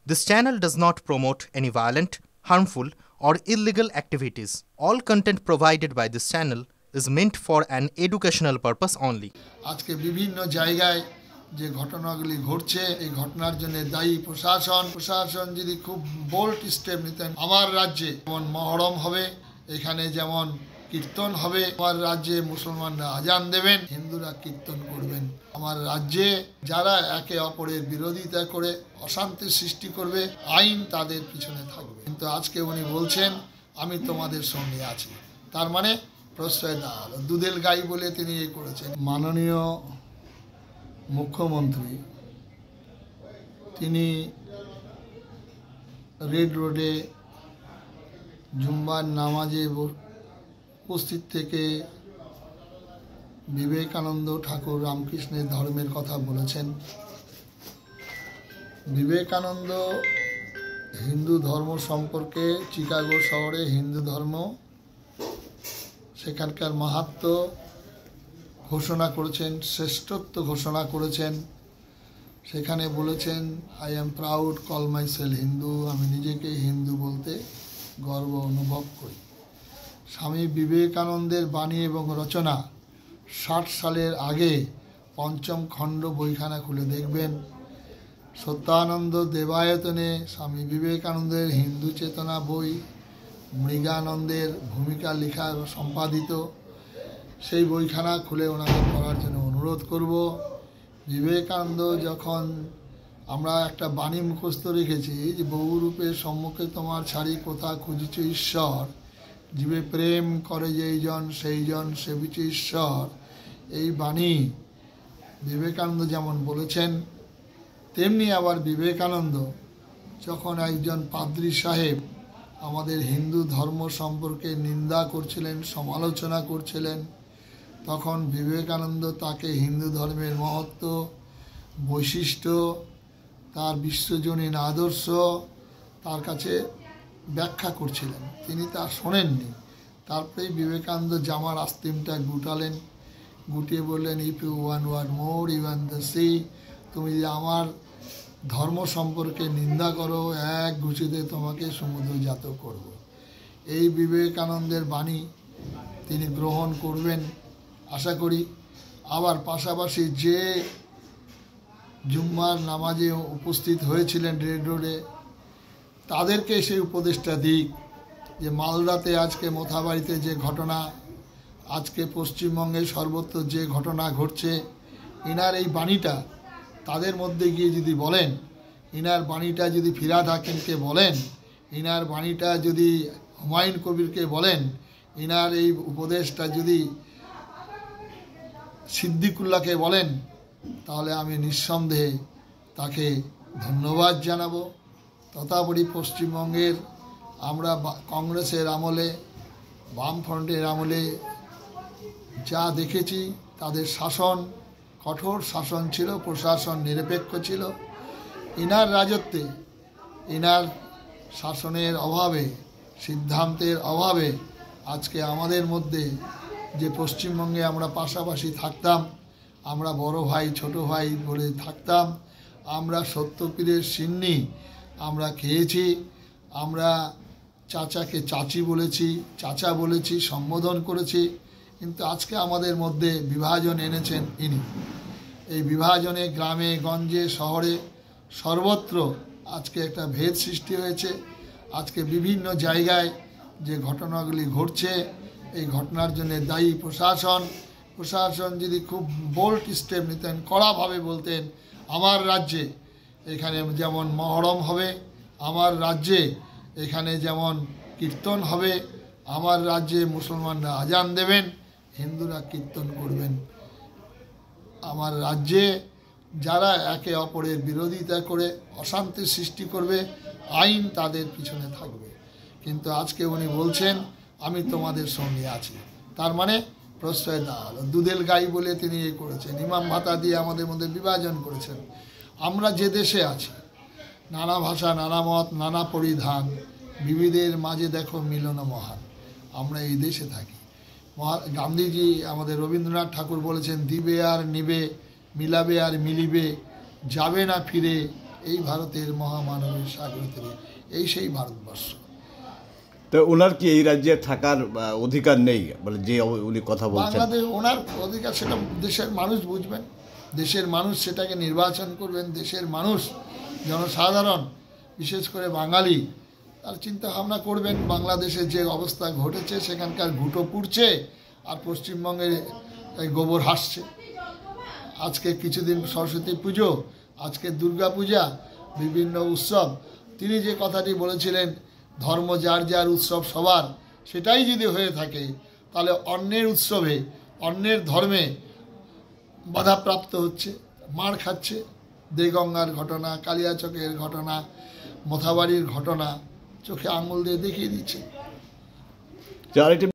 This channel does not promote any violent, harmful, or illegal activities. All content provided by this channel is meant for an educational purpose only. আজকে বিভিন্ন জায়গায় যে ঘটনাগুলি ঘটছে এই ঘটনার জন্য দায়ী প্রশাসন যদি খুব বোল্ড স্টেপ নিতেন। আমার রাজ্যে যেমন মহরম হবে, এখানে যেমন কীর্তন হবে, আমার রাজ্যে মুসলমানরা আজান দেবেন, হিন্দুরা কীর্তন করবেন। আমার রাজ্যে যারা একে অপরের বিরোধিতা করে অশান্তি সৃষ্টি করবে, আইন তাদের পিছনে থাকবে। কিন্তু আজকে উনি বলছেন আমি তোমাদের সঙ্গে আছি, তার মানে প্রশ্রয় দেওয়া হলো। দুধের গাই বলে তিনি এই করেছেন। মাননীয় মুখ্যমন্ত্রী তিনি রেড রোডে জুম্মার নামাজে উপস্থিত থেকে বিবেকানন্দ ঠাকুর রামকৃষ্ণের ধর্মের কথা বলেছেন। বিবেকানন্দ হিন্দু ধর্ম সম্পর্কে চিকাগো শহরে হিন্দু ধর্ম সেখানকার মাহাত্ম্য ঘোষণা করেছেন, শ্রেষ্ঠত্ব ঘোষণা করেছেন। সেখানে বলেছেন I am proud call myself Hindu, আমি নিজেকে হিন্দু বলতে গর্ব অনুভব করি। স্বামী বিবেকানন্দের বাণী এবং রচনা 60 সালের আগে পঞ্চম খণ্ড বইখানা খুলে দেখবেন। সত্যানন্দ দেবায়তনে স্বামী বিবেকানন্দের হিন্দু চেতনা বই, মৃগানন্দের ভূমিকা লেখা সম্পাদিত, সেই বইখানা খুলে ওনাকে পড়ার জন্য অনুরোধ করব। বিবেকানন্দ যখন আমরা একটা বাণী মুখস্থ রেখেছি যে বহুরূপে সম্মুখে তোমার ছাড়ি কোথা খুঁজিছ ঈশ্বর, জীবে প্রেম করে যেই জন সেই জন সেবিছে ঈশ্বর, এই বাণী বিবেকানন্দ যেমন বলেছেন, তেমনি আবার বিবেকানন্দ যখন একজন পাদ্রী সাহেব আমাদের হিন্দু ধর্ম সম্পর্কে নিন্দা করছিলেন, সমালোচনা করছিলেন, তখন বিবেকানন্দ তাকে হিন্দু ধর্মের মহত্ব, বৈশিষ্ট্য, তার বিশ্বজনীন আদর্শ তার কাছে ব্যাখ্যা করছিলেন। তিনি তা শোনেননি। তারপরেই বিবেকানন্দ জামার আস্তিমটা গুটালেন, গুটিয়ে বললেন if you want one more you want the sea, তুমি যে আমার ধর্ম সম্পর্কে নিন্দা করো, এক ঘুষিতে তোমাকে সমুদ্রজাত করব। এই বিবেকানন্দের বাণী তিনি গ্রহণ করবেন আশা করি। আবার পাশাপাশি যে জুম্মার নামাজে উপস্থিত হয়েছিলেন রেড রোডে, তাদেরকে সেই উপদেশটা দিক যে মালদাতে আজকে মোথাবাড়িতে যে ঘটনা, আজকে পশ্চিমবঙ্গে সর্বত্র যে ঘটনা ঘটছে, ইনার এই বাণীটা তাদের মধ্যে গিয়ে যদি বলেন, ইনার বাণীটা যদি ফিরাদ হাকিমকে বলেন, ইনার বাণীটা যদি হুমায়ুন কবিরকে বলেন, ইনার এই উপদেশটা যদি সিদ্দিকুল্লাহকে বলেন, তাহলে আমি নিঃসন্দেহে তাকে ধন্যবাদ জানাবো। তথাপি পশ্চিমবঙ্গের আমরা কংগ্রেসের আমলে, বামফ্রন্টের আমলে যা দেখেছি, তাদের শাসন কঠোর শাসন ছিল, প্রশাসন নিরপেক্ষ ছিল। ইনার রাজত্বে, ইনার শাসনের অভাবে, সিদ্ধান্তের অভাবে আজকে আমাদের মধ্যে যে পশ্চিমবঙ্গে আমরা পাশাপাশি থাকতাম, আমরা বড় ভাই ছোট ভাই বলে থাকতাম, আমরা সত্যপীরের সিন্নি আমরা খেয়েছি, আমরা চাচাকে চাচি বলেছি, চাচা বলেছি, সম্বোধন করেছি। কিন্তু আজকে আমাদের মধ্যে বিভাজন এনেছেন ইনি। এই বিভাজনে গ্রামে গঞ্জে শহরে সর্বত্র আজকে একটা ভেদ সৃষ্টি হয়েছে। আজকে বিভিন্ন জায়গায় যে ঘটনাগুলি ঘটছে এই ঘটনার জন্য দায়ী প্রশাসন যদি খুব বোল্ড স্টেপ নিতেন, কড়াভাবে বলতেন আমার রাজ্যে এখানে যেমন মহরম হবে, আমার রাজ্যে এখানে যেমন কীর্তন হবে, আমার রাজ্যে মুসলমানরা আজান দেবেন, হিন্দুরা কীর্তন করবেন। আমার রাজ্যে যারা একে অপরের বিরোধিতা করে অশান্তি সৃষ্টি করবে, আইন তাদের পিছনে থাকবে। কিন্তু আজকে উনি বলছেন আমি তোমাদের সঙ্গে আছি, তার মানে প্রশ্রয় দেওয়া হলো। দুধের গাই বলে তিনি এই করেছেন, ইমাম ভাতা দিয়ে আমাদের মধ্যে বিভাজন করেছেন। আমরা যে দেশে আছি, নানা ভাষা, নানা মত, নানা পরিধান, বিবিধের মাঝে দেখো মিলন মহান, আমরা এই দেশে থাকি। গান্ধীজি, আমাদের রবীন্দ্রনাথ ঠাকুর বলেছেন দিবে আর নিবে, মিলাবে আর মিলিবে, যাবে না ফিরে এই ভারতের মহামানবের সাগর তীরে, এই সেই ভারতবর্ষ। তো ওনার কি এই রাজ্যে থাকার অধিকার নেই, মানে যে উনি কথা বলছেন? বাংলাদেশ ওনার অধিকার, সেটা দেশের মানুষ বুঝবেন, দেশের মানুষ সেটাকে নির্বাচন করবেন। দেশের মানুষ, জনসাধারণ, বিশেষ করে বাঙালি, তার চিন্তা ভাবনা করবেন। বাংলাদেশের যে অবস্থা ঘটেছে, সেখানকার ঘুঁটো পুড়ছে আর পশ্চিমবঙ্গে গোবর হাসছে। আজকে কিছুদিন সরস্বতী পুজো, আজকে দুর্গা পূজা, বিভিন্ন উৎসব। তিনি যে কথাটি বলেছিলেন, ধর্ম যার যার, উৎসব সবার, সেটাই যদি হয়ে থাকে, তাহলে অন্যের উৎসবে, অন্যের ধর্মে বাধাপ্রাপ্ত হচ্ছে, মার খাচ্ছে। দেগঙ্গার ঘটনা, কালিয়াচকের ঘটনা, মোথাবাড়ির ঘটনা চোখে আঙুল দিয়ে দেখিয়ে দিচ্ছে। আরেকটি